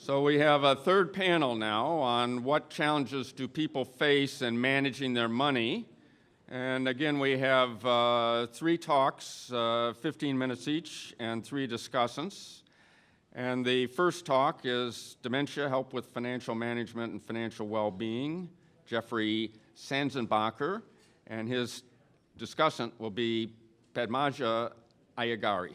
So we have a third panel now on what challenges do people face in managing their money. And again, we have 3 talks, 15 minutes each, and 3 discussants. And the first talk is Dementia, Help with Financial Management and Financial Well-Being, Geoffrey Sanzenbacher, and his discussant will be Padmaja Ayagari.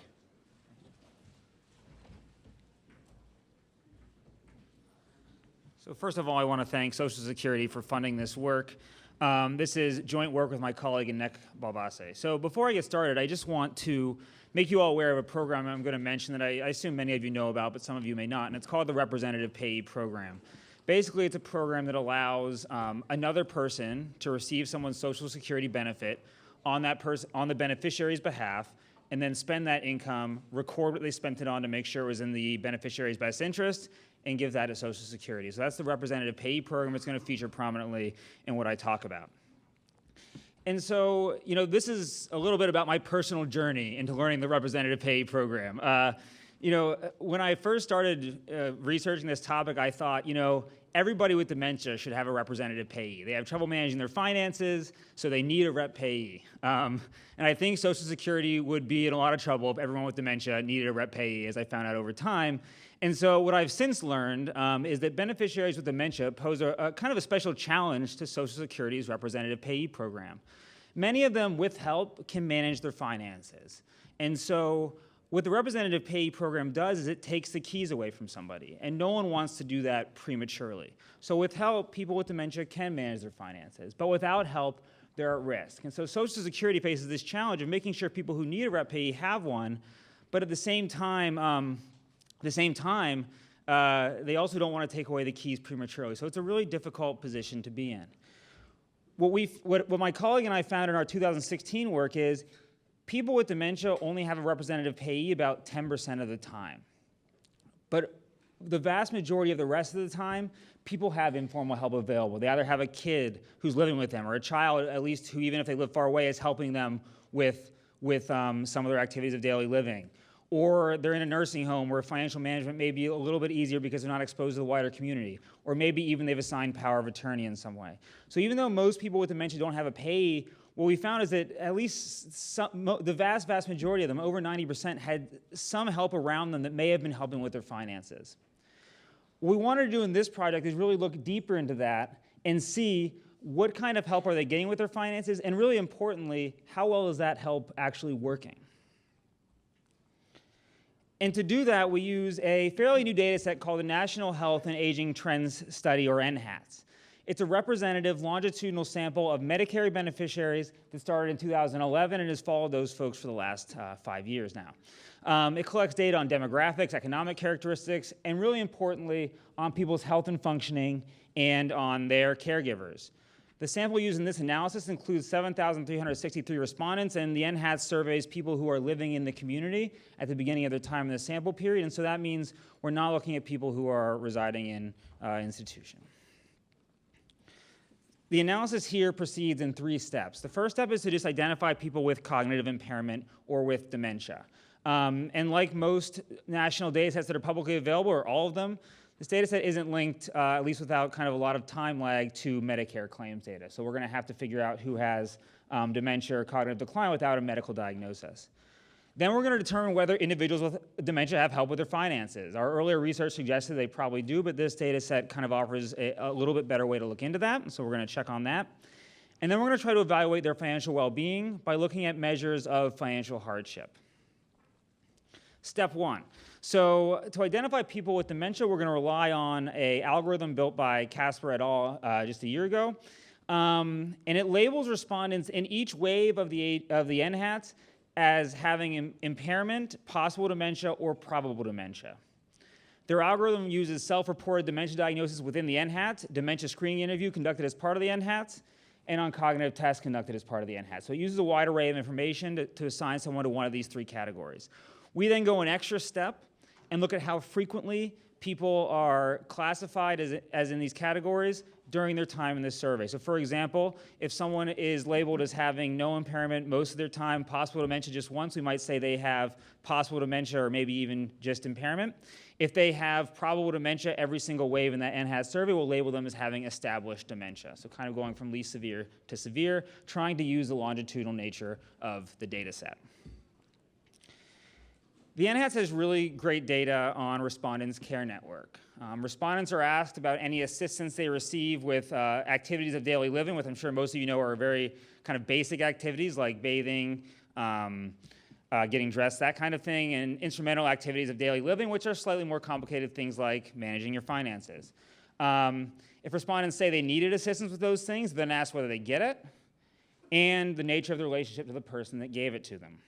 So first of all, I want to thank Social Security for funding this work. This is joint work with my colleague Anek Belbase. So before I get started, I just want to make you all aware of a program I'm going to mention that I assume many of you know about, but some of you may not, and it's called the Representative Payee Program. Basically, it's a program that allows another person to receive someone's Social Security benefit on the beneficiary's behalf, and then spend that income, record what they spent it on to make sure it was in the beneficiary's best interest, and give that to Social Security. So that's the Representative Payee Program. It's going to feature prominently in what I talk about. And so, this is a little bit about my personal journey into learning the Representative Payee Program. When I first started researching this topic, I thought, everybody with dementia should have a representative payee. They have trouble managing their finances, so they need a rep payee. And I think Social Security would be in a lot of trouble if everyone with dementia needed a rep payee, as I found out over time. And so what I've since learned is that beneficiaries with dementia pose a kind of a special challenge to Social Security's Representative Payee Program. Many of them, with help, can manage their finances. And so what the Representative Payee Program does is it takes the keys away from somebody, and no one wants to do that prematurely. So with help, people with dementia can manage their finances, but without help, they're at risk. And so Social Security faces this challenge of making sure people who need a rep payee have one, but at the same time, they also don't want to take away the keys prematurely. So it's a really difficult position to be in. What my colleague and I found in our 2016 work is people with dementia only have a representative payee about 10% of the time. But the vast majority of the rest of the time, people have informal help available. They either have a kid who's living with them or a child, at least, who, even if they live far away, is helping them with some of their activities of daily living. Or they're in a nursing home where financial management may be a little bit easier because they're not exposed to the wider community. Or maybe even they've assigned power of attorney in some way. So even though most people with dementia don't have a payee, what we found is that at least the vast majority of them, over 90%, had some help around them that may have been helping with their finances. What we wanted to do in this project is really look deeper into that and see what kind of help are they getting with their finances, and really importantly, how well is that help actually working? And to do that, we use a fairly new data set called the National Health and Aging Trends Study, or NHATS. It's a representative longitudinal sample of Medicare beneficiaries that started in 2011 and has followed those folks for the last 5 years now. It collects data on demographics, economic characteristics, and really importantly, on people's health and functioning and on their caregivers. The sample used in this analysis includes 7,363 respondents, and the NHATS surveys people who are living in the community at the beginning of their time in the sample period, and so that means we're not looking at people who are residing in institution. The analysis here proceeds in 3 steps. The first step is to just identify people with cognitive impairment or with dementia. And like most national data sets that are publicly available, or all of them, this data set isn't linked, at least without kind of a lot of time lag, to Medicare claims data. So we're going to have to figure out who has dementia or cognitive decline without a medical diagnosis. Then we're going to determine whether individuals with dementia have help with their finances. Our earlier research suggested they probably do, but this data set kind of offers a little bit better way to look into that, so we're going to check on that. And then we're going to try to evaluate their financial well-being by looking at measures of financial hardship. Step 1. So to identify people with dementia, we're going to rely on an algorithm built by Casper et al. Just a year ago. And it labels respondents in each wave of the NHATS as having impairment, possible dementia, or probable dementia. Their algorithm uses self-reported dementia diagnosis within the NHATS, dementia screening interview conducted as part of the NHATS, and on cognitive tests conducted as part of the NHATS. So it uses a wide array of information to assign someone to one of these 3 categories. We then go an extra step and look at how frequently people are classified as in these categories during their time in this survey. So for example, if someone is labeled as having no impairment most of their time, possible dementia just once, we might say they have possible dementia or maybe even just impairment. If they have probable dementia every single wave in that NHAS survey, we'll label them as having established dementia. So kind of going from least severe to severe, trying to use the longitudinal nature of the data set. The NHAS has really great data on respondents' care network. Respondents are asked about any assistance they receive with activities of daily living, which I'm sure most of you know are very kind of basic activities like bathing, getting dressed, that kind of thing, and instrumental activities of daily living, which are slightly more complicated things like managing your finances. If respondents say they needed assistance with those things, then ask whether they get it and the nature of the relationship to the person that gave it to them.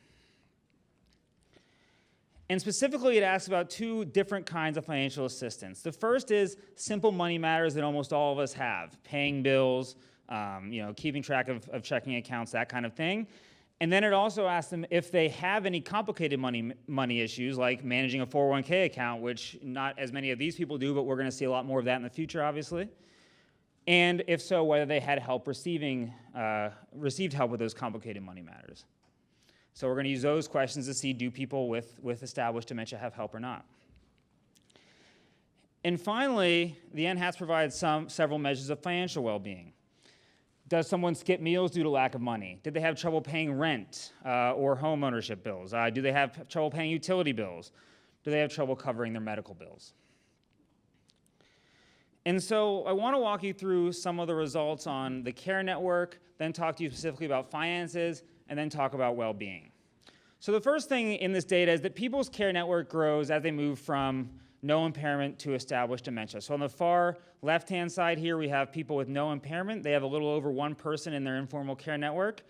And specifically, it asks about two different kinds of financial assistance. The first is simple money matters that almost all of us have, paying bills, keeping track of checking accounts, that kind of thing. And then it also asks them if they have any complicated money issues, like managing a 401k account, which not as many of these people do, but we're going to see a lot more of that in the future, obviously. And if so, whether they had help received help with those complicated money matters. So we're going to use those questions to see, do people with established dementia have help or not? And finally, the NHAS provides several measures of financial well-being. Does someone skip meals due to lack of money? Did they have trouble paying rent or home ownership bills? Do they have trouble paying utility bills? Do they have trouble covering their medical bills? And so I want to walk you through some of the results on the care network, then talk to you specifically about finances, and then talk about well-being. So the first thing in this data is that people's care network grows as they move from no impairment to established dementia. So on the far left-hand side here, we have people with no impairment. They have a little over one person in their informal care network,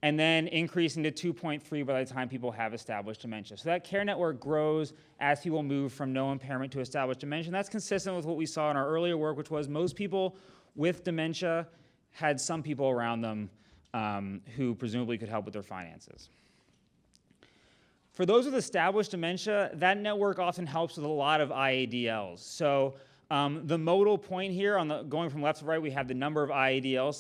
and then increasing to 2.3 by the time people have established dementia. So that care network grows as people move from no impairment to established dementia. And that's consistent with what we saw in our earlier work, which was most people with dementia had some people around them who presumably could help with their finances. For those with established dementia, that network often helps with a lot of IADLs. So the modal point here, going from left to right, we have the number of IADLs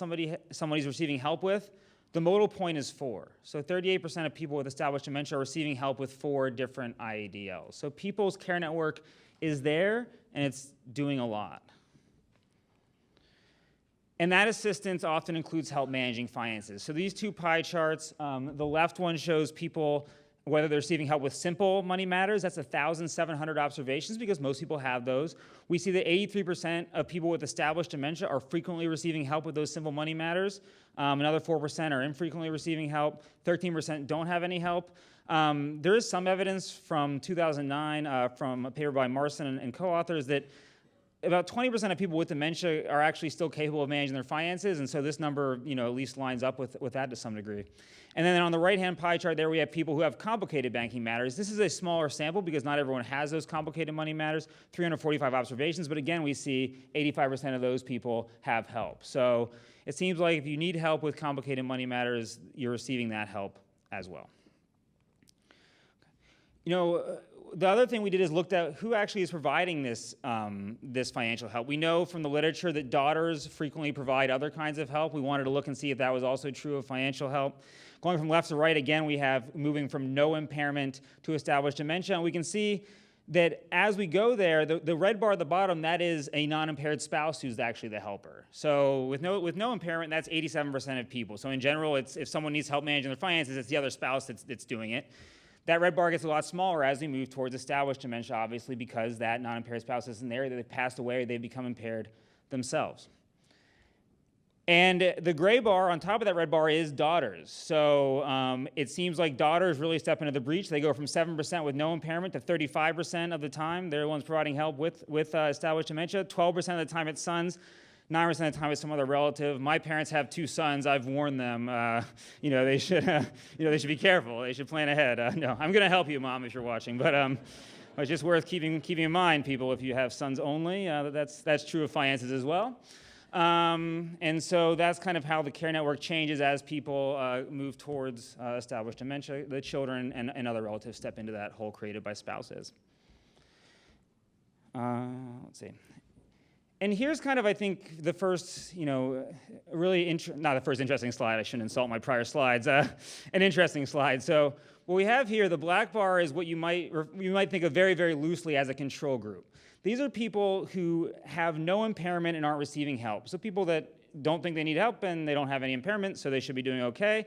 somebody's receiving help with. The modal point is 4. So 38% of people with established dementia are receiving help with 4 different IADLs. So people's care network is there, and it's doing a lot. And that assistance often includes help managing finances. So these two pie charts, the left one shows people whether they're receiving help with simple money matters. That's 1,700 observations because most people have those. We see that 83% of people with established dementia are frequently receiving help with those simple money matters. Another 4% are infrequently receiving help. 13% don't have any help. There is some evidence from 2009 from a paper by Marson and co-authors that about 20% of people with dementia are actually still capable of managing their finances, and so this number, at least lines up with that to some degree. And then on the right-hand pie chart there, we have people who have complicated banking matters. This is a smaller sample because not everyone has those complicated money matters, 345 observations, but again, we see 85% of those people have help. So it seems like if you need help with complicated money matters, you're receiving that help as well. The other thing we did is looked at who actually is providing this financial help. We know from the literature that daughters frequently provide other kinds of help. We wanted to look and see if that was also true of financial help. Going from left to right, again, we have moving from no impairment to established dementia. And we can see that as we go there, the red bar at the bottom, that is a non-impaired spouse who's actually the helper. So with no impairment, that's 87% of people. So in general, if someone needs help managing their finances, it's the other spouse that's doing it. That red bar gets a lot smaller as we move towards established dementia, obviously, because that non-impaired spouse isn't there, they've passed away, or they've become impaired themselves. And the gray bar on top of that red bar is daughters. So it seems like daughters really step into the breach. They go from 7% with no impairment to 35% of the time. They're the ones providing help with established dementia. 12% of the time it's sons. 9% of the time it's some other relative. My parents have 2 sons. I've warned them, they should be careful. They should plan ahead. No, I'm going to help you, Mom, if you're watching. But it's just worth keeping in mind, people, if you have sons only, that's true of finances as well. And so that's kind of how the care network changes as people move towards established dementia. The children and other relatives step into that hole created by spouses. let's see. And here's kind of, I think, the first, really, not the first interesting slide. I shouldn't insult my prior slides. An interesting slide. So what we have here, the black bar is what you might think of very, very loosely as a control group. These are people who have no impairment and aren't receiving help. So people that don't think they need help and they don't have any impairment, so they should be doing okay.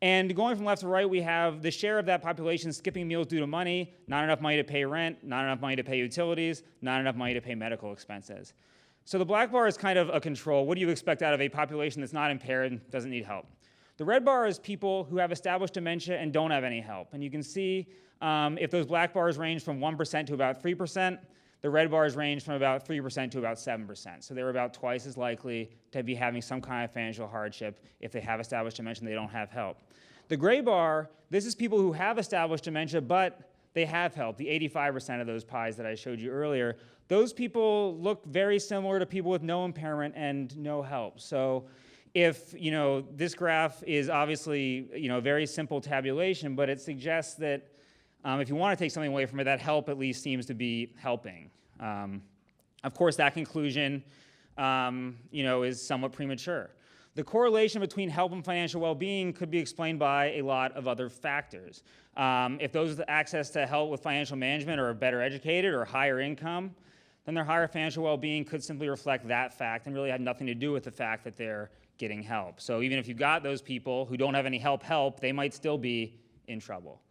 And going from left to right, we have the share of that population skipping meals due to money, not enough money to pay rent, not enough money to pay utilities, not enough money to pay medical expenses. So the black bar is kind of a control. What do you expect out of a population that's not impaired and doesn't need help? The red bar is people who have established dementia and don't have any help. And you can see if those black bars range from 1% to about 3%, the red bars range from about 3% to about 7%. So they're about twice as likely to be having some kind of financial hardship if they have established dementia and they don't have help. The gray bar, this is people who have established dementia, but they have help, the 85% of those pies that I showed you earlier. Those people look very similar to people with no impairment and no help. So if, this graph is obviously, a very simple tabulation, but it suggests that if you want to take something away from it, that help at least seems to be helping. Of course, that conclusion, is somewhat premature. The correlation between help and financial well-being could be explained by a lot of other factors. If those with access to help with financial management are better educated or higher income, then their higher financial well-being could simply reflect that fact and really have nothing to do with the fact that they're getting help. So even if you got those people who don't have any help, they might still be in trouble.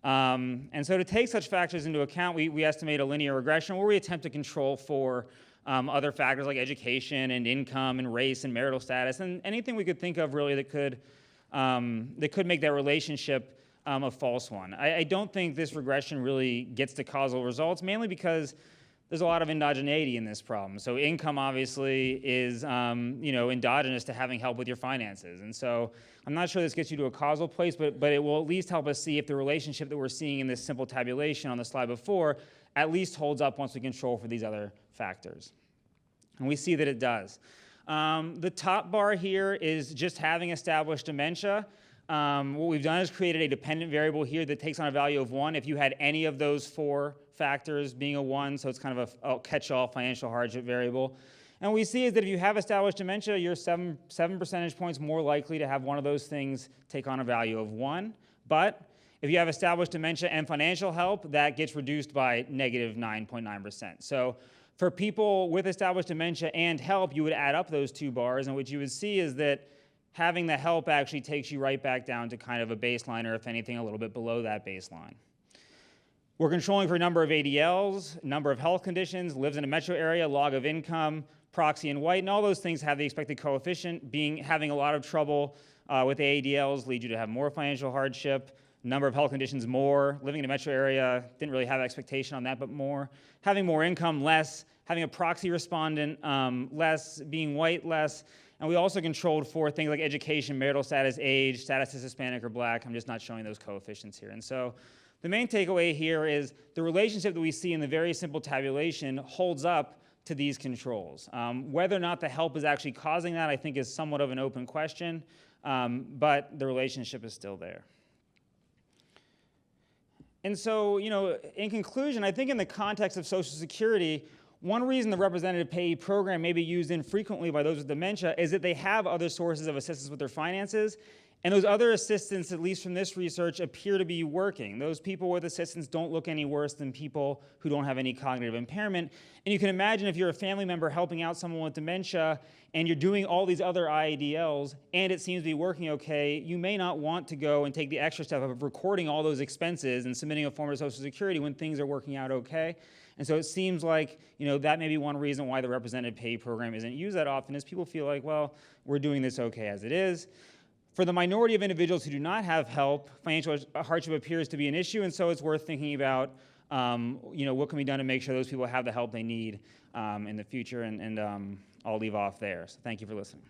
And so to take such factors into account, we estimate a linear regression where we attempt to control for other factors like education and income and race and marital status and anything we could think of really that could make that relationship a false one. I don't think this regression really gets to causal results, mainly because there's a lot of endogeneity in this problem. So income obviously is endogenous to having help with your finances. And so I'm not sure this gets you to a causal place, but it will at least help us see if the relationship that we're seeing in this simple tabulation on the slide before at least holds up once we control for these other factors. And we see that it does. The top bar here is just having established dementia. What we've done is created a dependent variable here that takes on a value of 1 if you had any of those 4 factors being a 1, so it's kind of a catch-all financial hardship variable. And what we see is that if you have established dementia, you're 7 percentage points more likely to have one of those things take on a value of 1. But if you have established dementia and financial help, that gets reduced by negative 9.9%. So for people with established dementia and help, you would add up those 2 bars, and what you would see is that having the help actually takes you right back down to kind of a baseline, or if anything, a little bit below that baseline. We're controlling for a number of ADLs, number of health conditions, lives in a metro area, log of income, proxy and white, and all those things have the expected coefficient. Having a lot of trouble with the ADLs lead you to have more financial hardship. Number of health conditions, more. Living in a metro area, didn't really have expectation on that, but more. Having more income, less. Having a proxy respondent, less. Being white, less. And we also controlled for things like education, marital status, age, status as Hispanic or Black. I'm just not showing those coefficients here. And so the main takeaway here is the relationship that we see in the very simple tabulation holds up to these controls. Whether or not the help is actually causing that, I think, is somewhat of an open question, but the relationship is still there. And so, in conclusion, I think in the context of Social Security, one reason the representative payee program may be used infrequently by those with dementia is that they have other sources of assistance with their finances, and those other assistants, at least from this research, appear to be working. Those people with assistance don't look any worse than people who don't have any cognitive impairment. And you can imagine if you're a family member helping out someone with dementia and you're doing all these other IADLs and it seems to be working okay, you may not want to go and take the extra step of recording all those expenses and submitting a form to Social Security when things are working out okay. And so it seems like, that may be one reason why the representative payee program isn't used that often, is people feel like, well, we're doing this okay as it is. For the minority of individuals who do not have help, financial hardship appears to be an issue, and so it's worth thinking about, what can be done to make sure those people have the help they need in the future, and I'll leave off there. So thank you for listening.